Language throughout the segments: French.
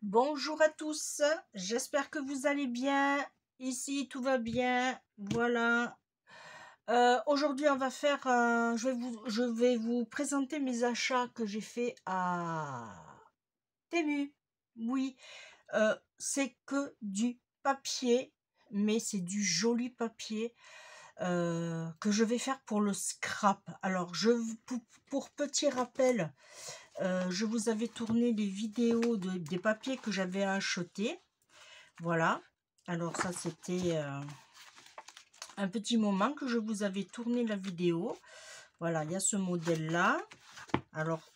Bonjour à tous, j'espère que vous allez bien. Ici, tout va bien. Voilà. Aujourd'hui, on va faire. Je vais vous présenter mes achats que j'ai fait à Temu. Oui, c'est que du papier, mais c'est du joli papier que je vais faire pour le scrap. Alors, pour petit rappel. Je vous avais tourné les vidéos des papiers que j'avais achetés. Voilà. Alors ça, c'était un petit moment que je vous avais tourné la vidéo. Voilà, il y a ce modèle-là. Alors,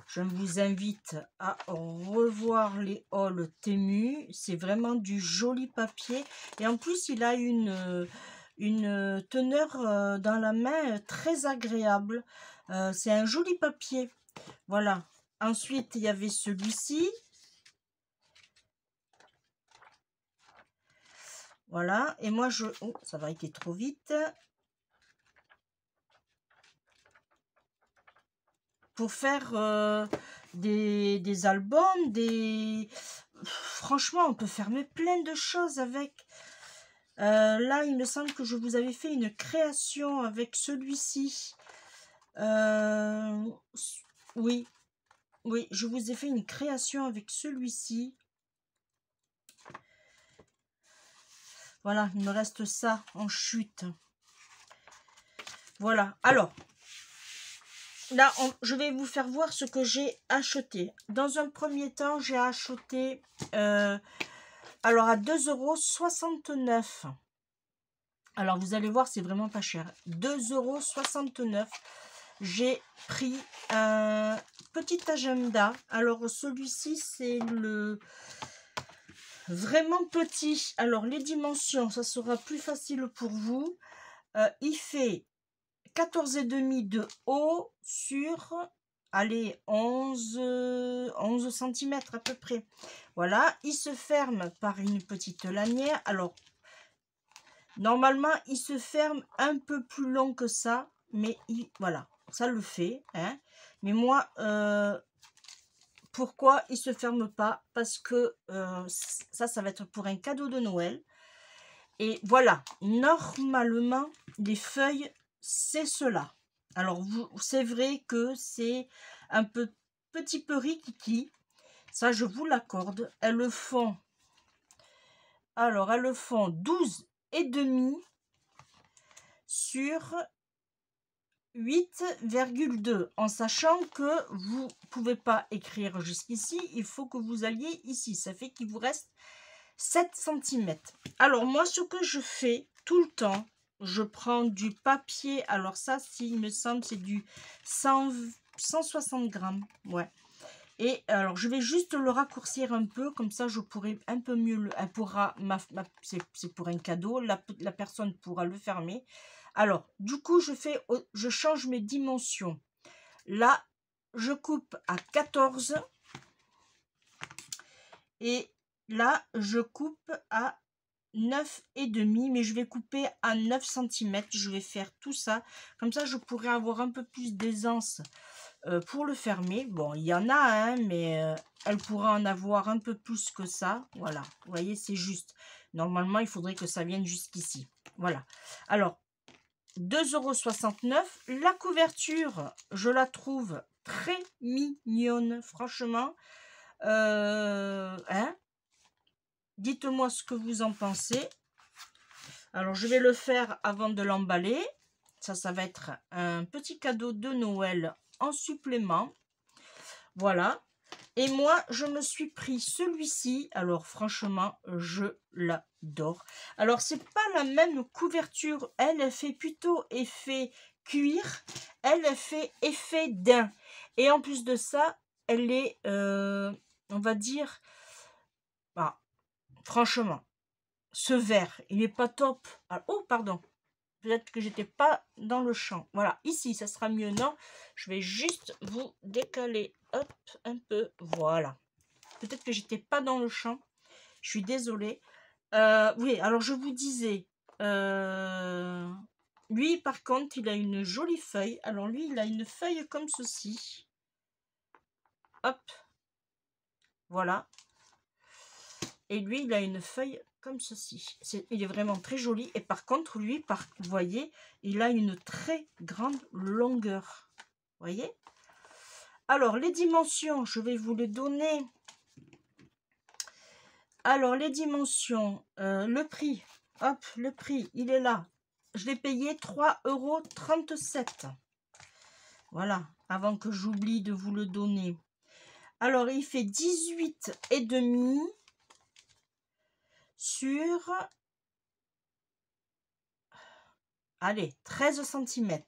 je vous invite à revoir les hauls Temu. C'est vraiment du joli papier. Et en plus, il a une teneur dans la main très agréable. C'est un joli papier. Voilà. Ensuite, il y avait celui-ci. Voilà. Et moi, oh, ça va été trop vite. Pour faire des albums, Franchement, on peut faire plein de choses avec. Là, il me semble que je vous avais fait une création avec celui-ci. Oui. Oui, je vous ai fait une création avec celui-ci. Voilà, il me reste ça en chute. Voilà, alors, là, je vais vous faire voir ce que j'ai acheté. Dans un premier temps, j'ai acheté, alors à 2,69 €. Alors, vous allez voir, c'est vraiment pas cher. 2,69 €. J'ai pris un petit agenda. Alors, celui-ci, c'est le vraiment petit. Alors, les dimensions, ça sera plus facile pour vous. Il fait 14,5 de haut sur, allez, 11 cm à peu près. Voilà, il se ferme par une petite lanière. Alors, normalement, il se ferme un peu plus long que ça, mais voilà, ça le fait. Hein. Mais moi, pourquoi il ne se ferme pas? Parce que ça va être pour un cadeau de Noël. Et voilà, normalement, les feuilles, c'est cela. Alors, c'est vrai que c'est un petit peu rikiki. Ça, je vous l'accorde. Elles le font. Alors, elles le font 12,5 sur 8,2. En sachant que vous ne pouvez pas écrire jusqu'ici. Il faut que vous alliez ici. Ça fait qu'il vous reste 7 cm. Alors, moi, ce que je fais tout le temps, je prends du papier. Alors ça, il me semble, c'est du 160 grammes. Ouais. Et alors, je vais juste le raccourcir un peu. Comme ça, je pourrai un peu mieux... Elle pourra... c'est pour un cadeau. La personne pourra le fermer. Alors, du coup, je change mes dimensions. Là, je coupe à 14. Et là, je coupe à 9,5, mais je vais couper à 9 cm. Je vais faire tout ça. Comme ça, je pourrais avoir un peu plus d'aisance pour le fermer. Bon, il y en a, hein, mais elle pourra en avoir un peu plus que ça. Voilà, vous voyez, c'est juste. Normalement, il faudrait que ça vienne jusqu'ici. Voilà. Alors, 2,69 €. La couverture, je la trouve très mignonne, franchement. Hein? Dites-moi ce que vous en pensez. Alors, je vais le faire avant de l'emballer. Ça va être un petit cadeau de Noël en supplément. Voilà. Et moi, je me suis pris celui-ci. Alors, franchement, je l'adore. Alors, c'est pas la même couverture. Elle fait plutôt effet cuir. Elle fait effet daim. Et en plus de ça, elle est, on va dire, bah, franchement, ce vert, il n'est pas top. Ah, oh, pardon. Peut-être que j'étais pas dans le champ. Voilà, ici, ça sera mieux, non? Je vais juste vous décaler, hop, un peu. Voilà. Peut-être que j'étais pas dans le champ. Je suis désolée. Oui, alors je vous disais, lui, par contre, il a une jolie feuille. Alors lui, il a une feuille comme ceci. Hop. Voilà. Et lui, il a une feuille comme ceci. Il est vraiment très joli. Et par contre, lui, vous voyez, il a une très grande longueur. Vous voyez? Alors, les dimensions, je vais vous les donner. Alors, les dimensions, le prix, hop, le prix, il est là. Je l'ai payé 3,37 €. Voilà, avant que j'oublie de vous le donner. Alors, il fait 18,5 sur, allez, 13 cm.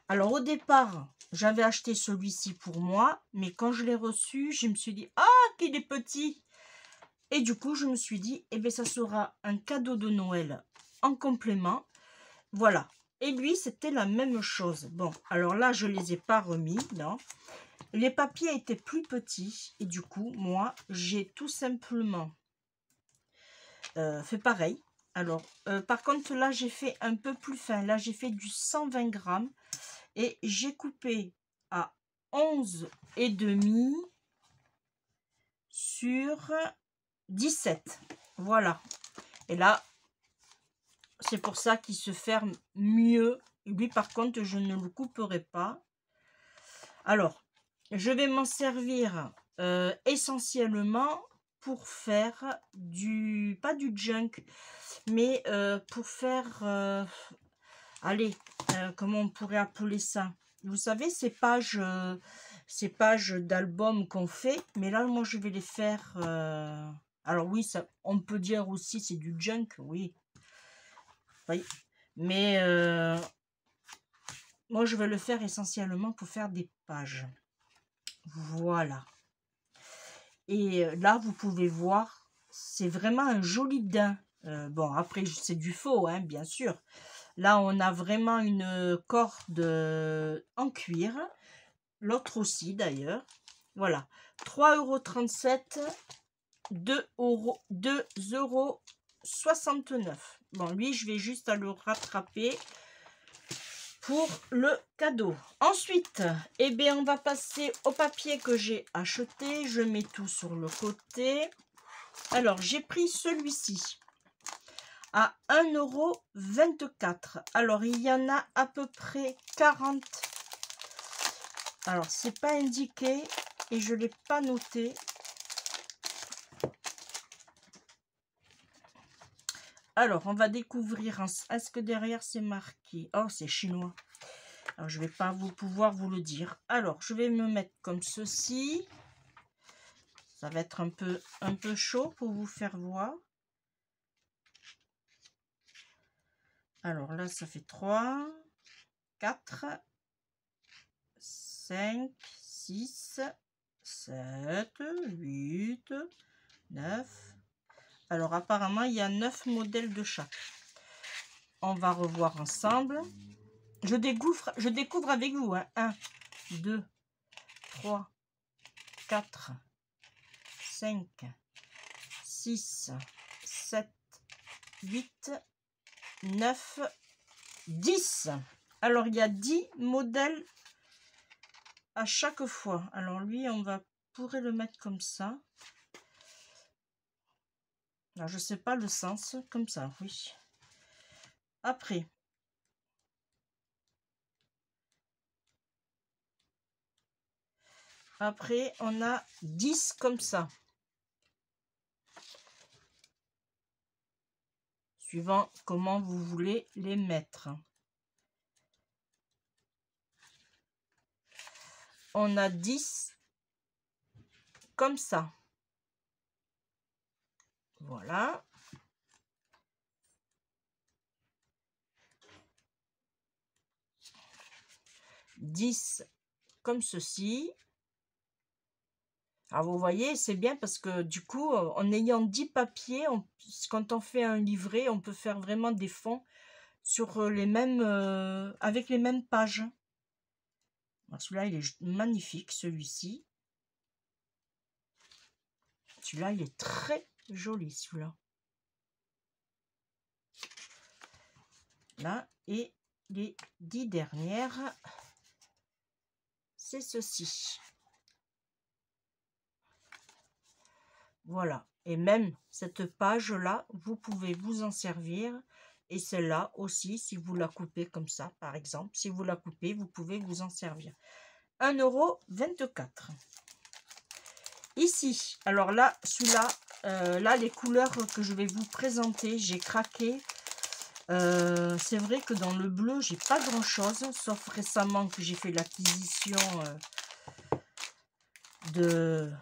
Alors, au départ, j'avais acheté celui-ci pour moi, mais quand je l'ai reçu, je me suis dit, ah, qu'il est petit. Et du coup, je me suis dit, eh bien, ça sera un cadeau de Noël en complément. Voilà. Et lui, c'était la même chose. Bon, alors là, je ne les ai pas remis, non. Les papiers étaient plus petits. Et du coup, moi, j'ai tout simplement fait pareil. Alors, par contre, là, j'ai fait un peu plus fin. Là, j'ai fait du 120 grammes. Et j'ai coupé à 11,5 sur 17. Voilà. Et là, c'est pour ça qu'il se ferme mieux. Lui, par contre, je ne le couperai pas. Alors, je vais m'en servir essentiellement pour faire pas du junk, mais pour faire, allez, comment on pourrait appeler ça? Vous savez, ces pages d'albums qu'on fait, mais là, moi, je vais les faire. Alors oui, ça, on peut dire aussi c'est du junk, oui. Oui. Mais moi, je vais le faire essentiellement pour faire des pages. Voilà. Et là, vous pouvez voir, c'est vraiment un joli daim. Bon, après, c'est du faux, hein, bien sûr. Là, on a vraiment une corde en cuir. L'autre aussi, d'ailleurs. Voilà. 3,37 €, 2,69 €. Bon, lui, je vais juste à le rattraper pour le cadeau. Ensuite, eh bien, on va passer au papier que j'ai acheté. Je mets tout sur le côté. Alors, j'ai pris celui-ci à 1,24 €. Alors, il y en a à peu près 40. Alors, c'est pas indiqué et je ne l'ai pas noté. Alors, on va découvrir. Est-ce que derrière, c'est marqué? Oh, c'est chinois. Alors, je ne vais pas pouvoir vous le dire. Alors, je vais me mettre comme ceci. Ça va être un peu chaud pour vous faire voir. Alors là, ça fait 3, 4, 5, 6, 7, 8, 9. Alors, apparemment, il y a 9 modèles de chaque. On va revoir ensemble. Je découvre avec vous. Hein. 1, 2, 3, 4, 5, 6, 7, 8, 9, 10. Alors, il y a 10 modèles à chaque fois. Alors, lui, on pourrait le mettre comme ça. Alors, je ne sais pas le sens. Comme ça, oui. Après, on a 10 comme ça. Suivant comment vous voulez les mettre. On a 10 comme ça. Voilà. Dix comme ceci. Alors, vous voyez, c'est bien parce que du coup, en ayant 10 papiers, quand on fait un livret, on peut faire vraiment des fonds sur les mêmes, avec les mêmes pages. Celui-là, il est magnifique, celui-ci. Celui-là, il est très joli, celui-là. Là, et les 10 dernières, c'est ceci. Voilà. Et même cette page-là, vous pouvez vous en servir. Et celle-là aussi, si vous la coupez comme ça, par exemple, si vous la coupez, vous pouvez vous en servir. 1,24 €. Ici, alors là, celui-là, là, les couleurs que je vais vous présenter, j'ai craqué. C'est vrai que dans le bleu, j'ai pas grand-chose, sauf récemment que j'ai fait l'acquisition de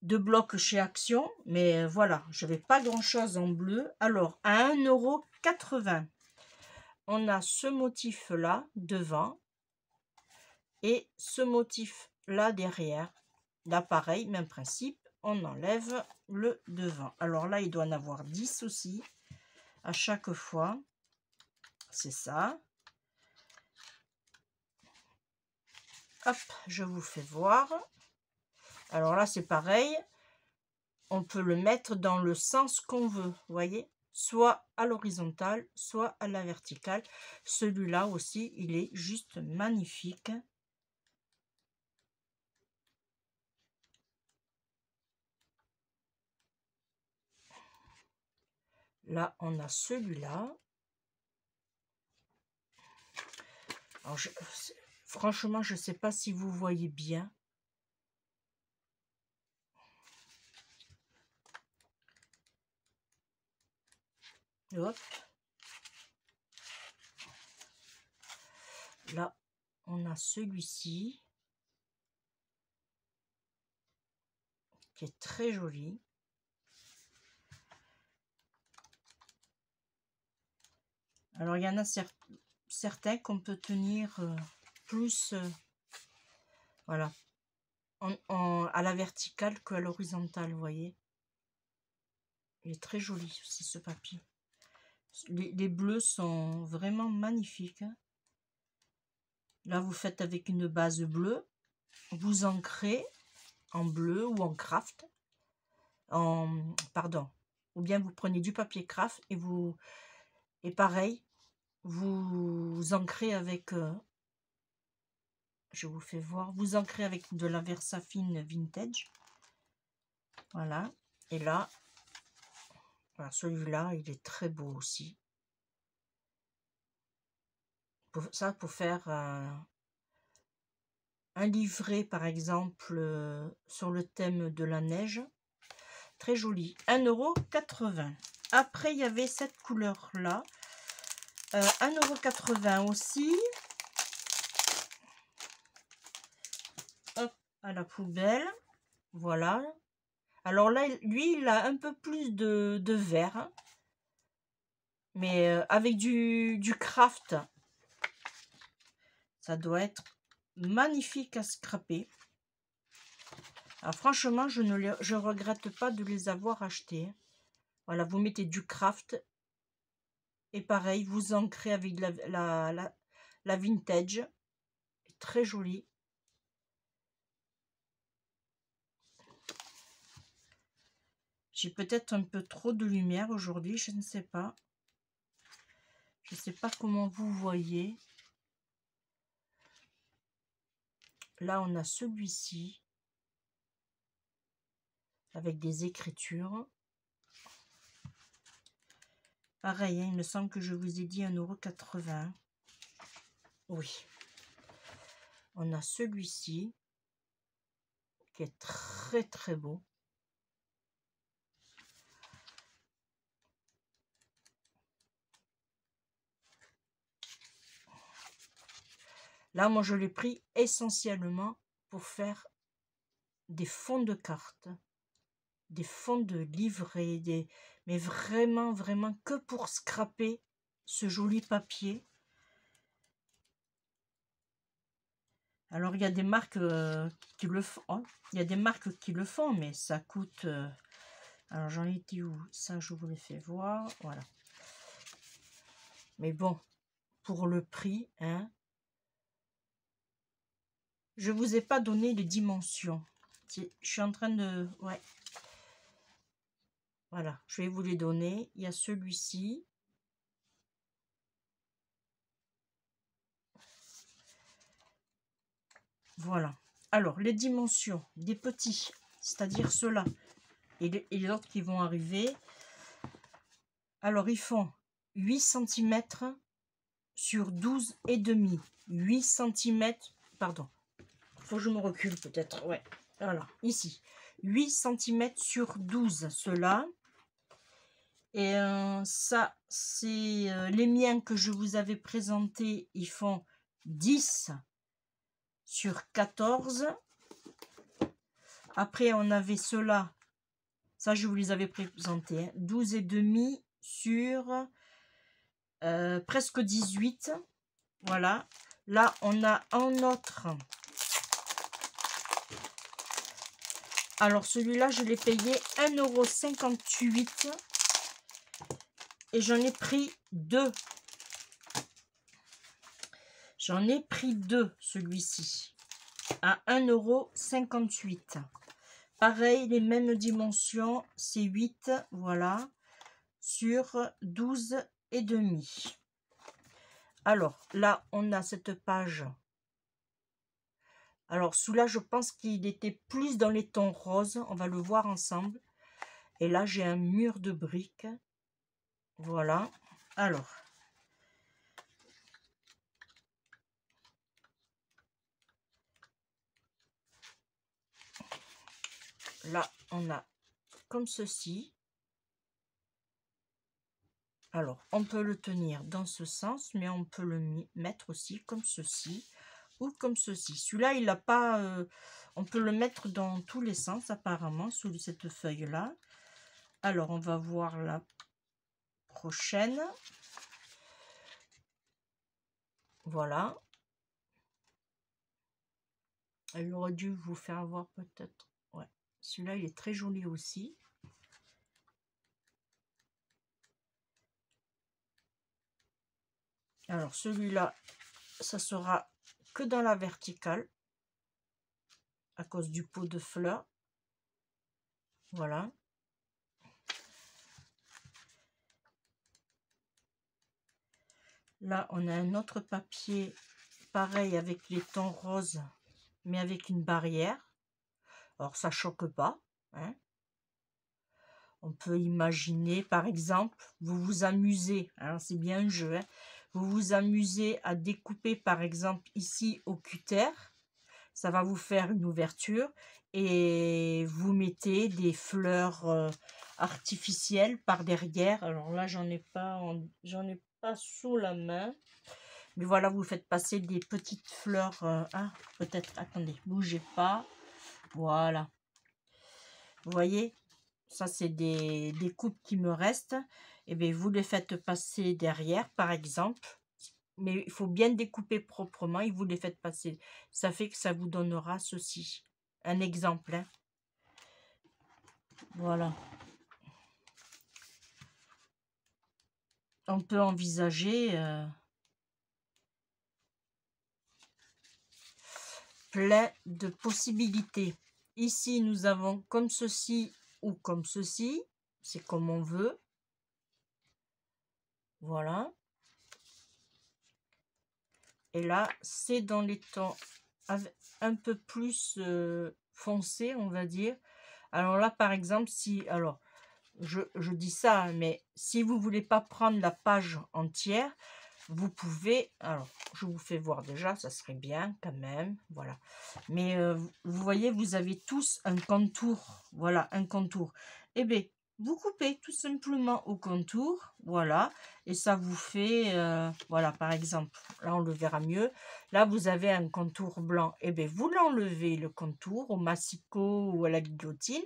blocs chez Action. Mais voilà, je n'avais pas grand-chose en bleu. Alors, à 1,80 €, on a ce motif-là devant et ce motif-là derrière. Là, pareil, même principe, on enlève le devant. Alors là, il doit en avoir 10 aussi, à chaque fois. C'est ça. Hop, je vous fais voir. Alors là, c'est pareil. On peut le mettre dans le sens qu'on veut, vous voyez, soit à l'horizontale, soit à la verticale. Celui-là aussi, il est juste magnifique. Là, on a celui-là. Franchement, je ne sais pas si vous voyez bien. Hop. Là, on a celui-ci qui est très joli. Alors, il y en a certains qu'on peut tenir plus voilà, à la verticale qu'à l'horizontale, vous voyez. Il est très joli aussi ce papier. Les bleus sont vraiment magnifiques. Là, vous faites avec une base bleue. Vous ancrez en bleu ou en craft. Pardon. Ou bien vous prenez du papier craft et pareil, vous ancrez avec... je vous fais voir. Vous ancrez avec de la Versafine Vintage. Voilà. Et là, voilà, celui-là, il est très beau aussi. Pour faire un livret, par exemple, sur le thème de la neige. Très joli. 1,80 €. Après, il y avait cette couleur-là. 1,80 € aussi. Hop, à la poubelle. Voilà. Alors là, lui, il a un peu plus de vert. Hein. Mais avec du craft, ça doit être magnifique à scraper. Alors franchement, je regrette pas de les avoir achetés. Voilà, vous mettez du craft. Et pareil, vous ancrez avec la vintage. Très joli. J'ai peut-être un peu trop de lumière aujourd'hui, je ne sais pas. Je ne sais pas comment vous voyez. Là, on a celui-ci. Avec des écritures. Pareil, hein, il me semble que je vous ai dit 1,80 €. Oui. On a celui-ci. Qui est très très beau. Là, moi, je l'ai pris essentiellement pour faire des fonds de cartes, des fonds de livrets, mais vraiment, vraiment que pour scraper ce joli papier. Alors, il y a des marques qui le font. Oh, il y a des marques qui le font, mais ça coûte... alors, j'en ai dit où? Ça, je vous l'ai fait voir. Voilà. Mais bon, pour le prix, hein, je vous ai pas donné les dimensions. Je suis en train de... Ouais. Voilà, je vais vous les donner. Il y a celui-ci. Voilà. Alors, les dimensions des petits, c'est-à-dire ceux-là, et les autres qui vont arriver. Alors, ils font 8 cm sur 12,5. 8 cm, pardon. Faut que je me recule peut-être, ouais. Voilà, ici. 8 cm sur 12, ceux-là. Et ça, c'est les miens que je vous avais présentés. Ils font 10 sur 14. Après, on avait ceux-là. Ça, je vous les avais présentés. Hein, 12,5 sur presque 18. Voilà. Là, on a un autre. Alors, celui-là, je l'ai payé 1,58 €. Et j'en ai pris deux. J'en ai pris deux, celui-ci. À 1,58 €. Pareil, les mêmes dimensions. C'est 8, voilà. Sur 12,5. Alors, là, on a cette page. Alors, celui-là, je pense qu'il était plus dans les tons roses. On va le voir ensemble. Et là, j'ai un mur de briques. Voilà. Alors. Là, on a comme ceci. Alors, on peut le tenir dans ce sens, mais on peut le mettre aussi comme ceci ou comme ceci. Celui-là, il n'a pas... on peut le mettre dans tous les sens, apparemment, sous cette feuille-là. Alors, on va voir la prochaine. Voilà. Elle aurait dû vous faire voir peut-être. Ouais. Celui-là, il est très joli aussi. Alors, celui-là, ça sera que dans la verticale. À cause du pot de fleurs. Voilà. Là, on a un autre papier, pareil, avec les tons roses, mais avec une barrière. Alors, ça choque pas. Hein. On peut imaginer, par exemple, vous vous amusez, hein, c'est bien un jeu, hein, vous vous amusez à découper, par exemple, ici au cutter. Ça va vous faire une ouverture et vous mettez des fleurs artificielles par derrière. Alors là, j'en ai pas sous la main. Mais voilà, vous faites passer des petites fleurs. Ah, peut-être, attendez, bougez pas. Voilà. Vous voyez, ça c'est des coupes qui me restent. Et bien, vous les faites passer derrière, par exemple. Mais il faut bien découper proprement et vous les faites passer. Ça fait que ça vous donnera ceci. Un exemple. Hein. Voilà. On peut envisager plein de possibilités. Ici, nous avons comme ceci ou comme ceci. C'est comme on veut. Voilà. Et là, c'est dans les tons un peu plus foncés, on va dire. Alors là, par exemple, si... Alors, je dis ça, mais si vous voulez pas prendre la page entière, vous pouvez... Alors, je vous fais voir déjà, ça serait bien quand même. Voilà. Mais vous voyez, vous avez tous un contour. Voilà, un contour. Eh bien, vous coupez tout simplement au contour, voilà, et ça vous fait, voilà, par exemple, là on le verra mieux, là vous avez un contour blanc, et bien vous l'enlevez le contour au massicot ou à la guillotine,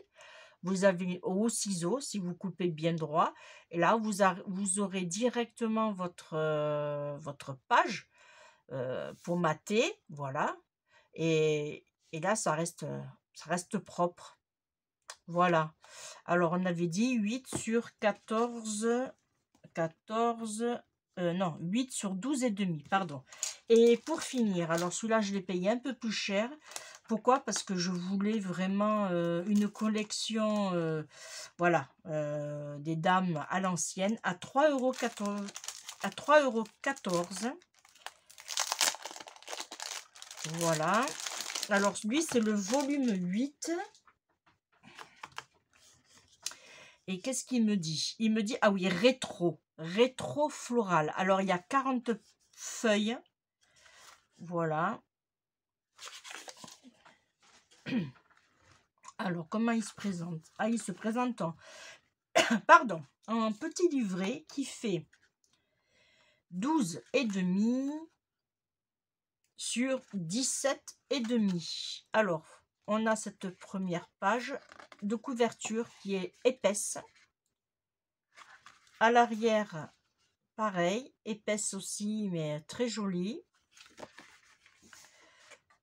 vous avez au ciseau si vous coupez bien droit, et là vous aurez directement votre page pour mater, voilà, et là ça reste propre. Voilà. Alors, on avait dit 8 sur 14, non, 8 sur 12,5, pardon. Et pour finir, alors celui-là, je l'ai payé un peu plus cher. Pourquoi? Parce que je voulais vraiment une collection, voilà, des dames à l'ancienne, à 3,14 €. À 3,14 €. Voilà. Alors, lui, c'est le volume 8. Et qu'est-ce qu'il me dit? Il me dit, ah oui, rétro floral. Alors, il y a 40 feuilles. Voilà. Alors, comment il se présente? Ah, il se présente en, pardon, en petit livret qui fait 12,5 sur 17,5. Alors, on a cette première page de couverture qui est épaisse. À l'arrière, pareil, épaisse aussi, mais très jolie.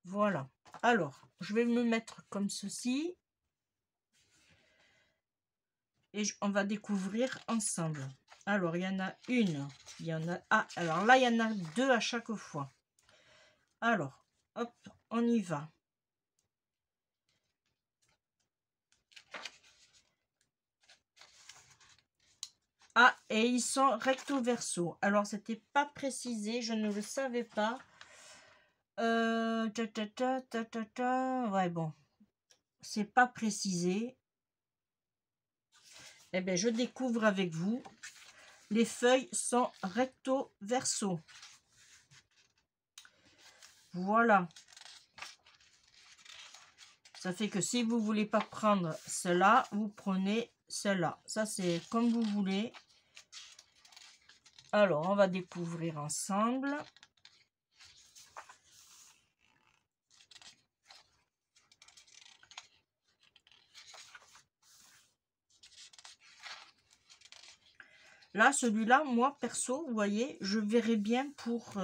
Voilà. Alors, je vais me mettre comme ceci. Et on va découvrir ensemble. Alors, il y en a une. Il y en a... Ah, alors là, il y en a 2 à chaque fois. Alors, hop, on y va. Ah, et ils sont recto verso. Alors, c'était pas précisé, je ne le savais pas. Ouais, bon, c'est pas précisé. Eh bien, je découvre avec vous. Les feuilles sont recto verso. Voilà. Ça fait que si vous voulez pas prendre cela, vous prenez celle-là. Ça, c'est comme vous voulez. Alors, on va découvrir ensemble. Là, celui-là, moi, perso, vous voyez, je verrais bien pour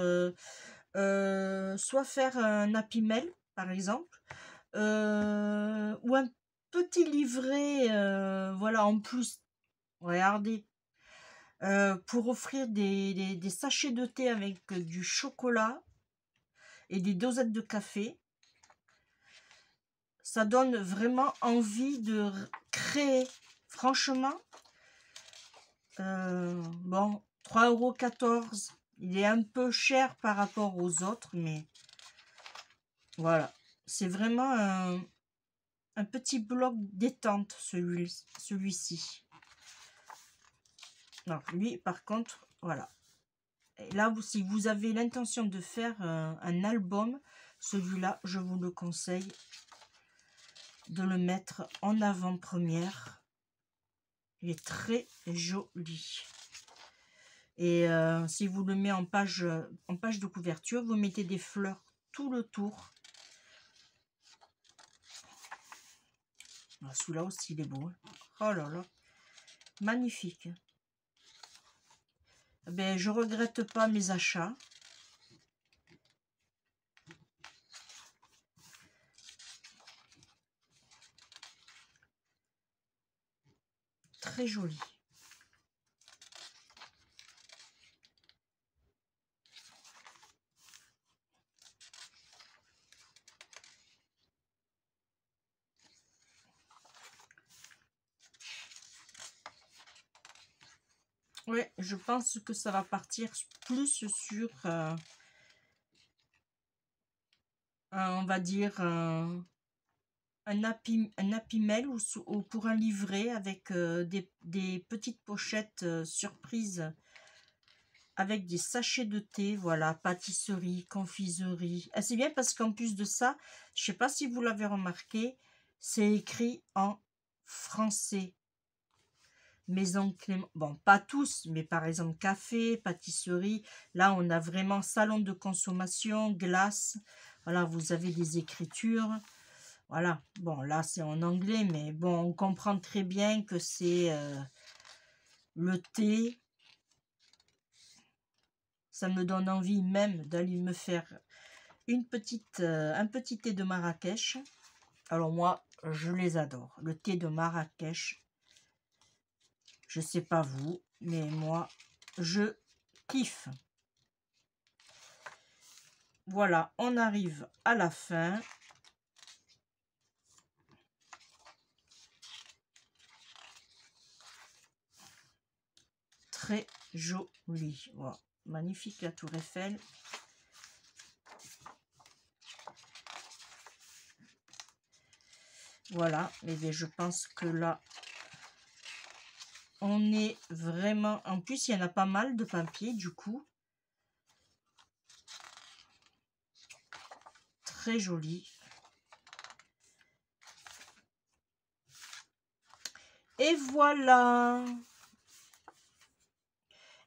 soit faire un Happy Mail, par exemple, ou un petit livret, voilà, en plus, regardez, pour offrir des sachets de thé avec du chocolat et des dosettes de café. Ça donne vraiment envie de créer. Franchement, bon, 3,14 €. Il est un peu cher par rapport aux autres, mais voilà. C'est vraiment un petit bloc détente, celui-ci. Alors, lui, par contre, voilà. Et là, si vous avez l'intention de faire un album, celui-là, je vous le conseille de le mettre en avant-première. Il est très joli. Et si vous le mettez en page de couverture, vous mettez des fleurs tout le tour. Ah, celui-là aussi, il est beau. Hein. Oh là là, magnifique. Ben, je regrette pas mes achats. Très joli. Oui, je pense que ça va partir plus sur, on va dire, un happy mail ou pour un livret avec des petites pochettes surprises avec des sachets de thé, voilà, pâtisserie, confiserie. Ah, c'est bien parce qu'en plus de ça, je sais pas si vous l'avez remarqué, c'est écrit en français. Maison Clément, bon, pas tous, mais par exemple café, pâtisserie. Là, on a vraiment salon de consommation, glace. Voilà, vous avez des écritures. Voilà, bon, là, c'est en anglais, mais bon, on comprend très bien que c'est le thé. Ça me donne envie même d'aller me faire un petit thé de Marrakech. Alors moi, je les adore. Le thé de Marrakech, je sais pas vous, mais moi, je kiffe. Voilà, on arrive à la fin. Très joli. Voilà. Magnifique la tour Eiffel. Voilà, et bien je pense que là, on est vraiment... En plus, il y en a pas mal de papier, du coup. Très joli. Et voilà.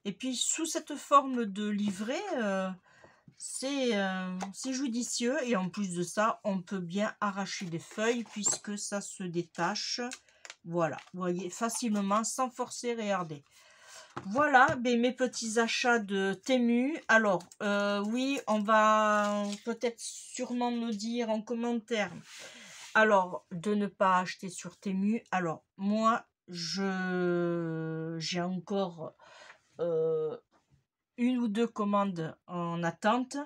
Et puis, sous cette forme de livret, c'est judicieux. Et en plus de ça, on peut bien arracher des feuilles puisque ça se détache. Voilà, vous voyez, facilement, sans forcer, regardez. Voilà, ben, mes petits achats de Temu. Alors, oui, on va peut-être sûrement me dire en commentaire, alors, de ne pas acheter sur Temu. Alors, moi, j'ai encore une ou deux commandes en attente,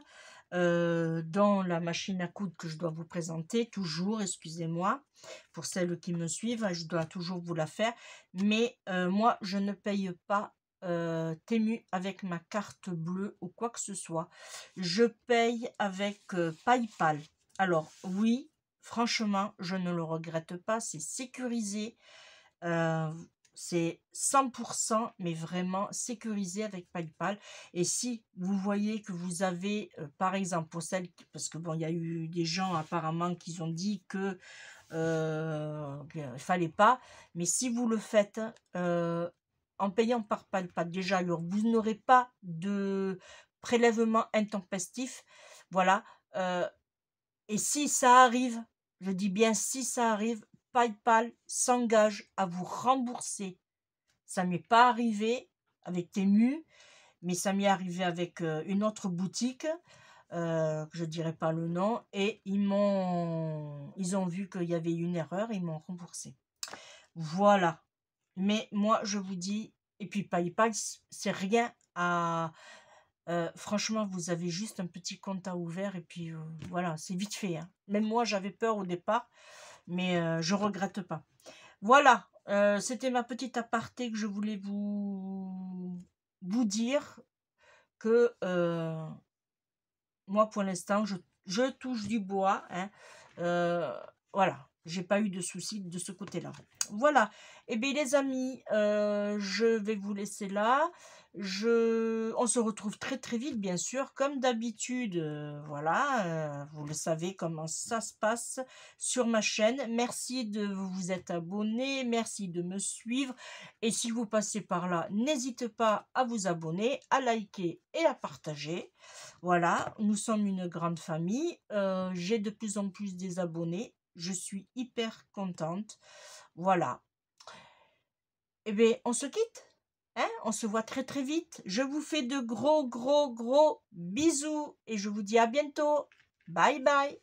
dans la machine à coudre que je dois vous présenter, toujours, excusez-moi, pour celles qui me suivent, je dois toujours vous la faire, mais moi, je ne paye pas Temu avec ma carte bleue ou quoi que ce soit. Je paye avec PayPal. Alors, oui, franchement, je ne le regrette pas, c'est sécurisé, c'est 100%, mais vraiment sécurisé avec PayPal. Et si vous voyez que vous avez, par exemple, pour celles, parce que bon, il y a eu des gens apparemment qui ont dit que il fallait pas, mais si vous le faites en payant par PayPal, déjà, alors vous n'aurez pas de prélèvement intempestif, voilà. Et si ça arrive, je dis bien si ça arrive, PayPal s'engage à vous rembourser. Ça m'est pas arrivé avec Temu, mais ça m'est arrivé avec une autre boutique, que je dirais pas le nom, et ils ont vu qu'il y avait une erreur, ils m'ont remboursé. Voilà. Mais moi, je vous dis, et puis PayPal, c'est rien à... franchement, vous avez juste un petit compte à ouvert, et puis voilà, c'est vite fait, hein. Même moi, j'avais peur au départ, mais je regrette pas. Voilà, c'était ma petite aparté que je voulais vous dire que moi, pour l'instant, je touche du bois, hein. Voilà, j'ai pas eu de soucis de ce côté-là. Voilà, et bien les amis, je vais vous laisser là. On se retrouve très très vite, bien sûr, comme d'habitude. Voilà, vous le savez comment ça se passe sur ma chaîne. Merci de vous être abonné, merci de me suivre. Et si vous passez par là, n'hésitez pas à vous abonner, à liker et à partager. Voilà, nous sommes une grande famille. J'ai de plus en plus des abonnés. Je suis hyper contente. Voilà. Eh bien, on se quitte, hein? On se voit très très vite. Je vous fais de gros bisous et je vous dis à bientôt. Bye bye.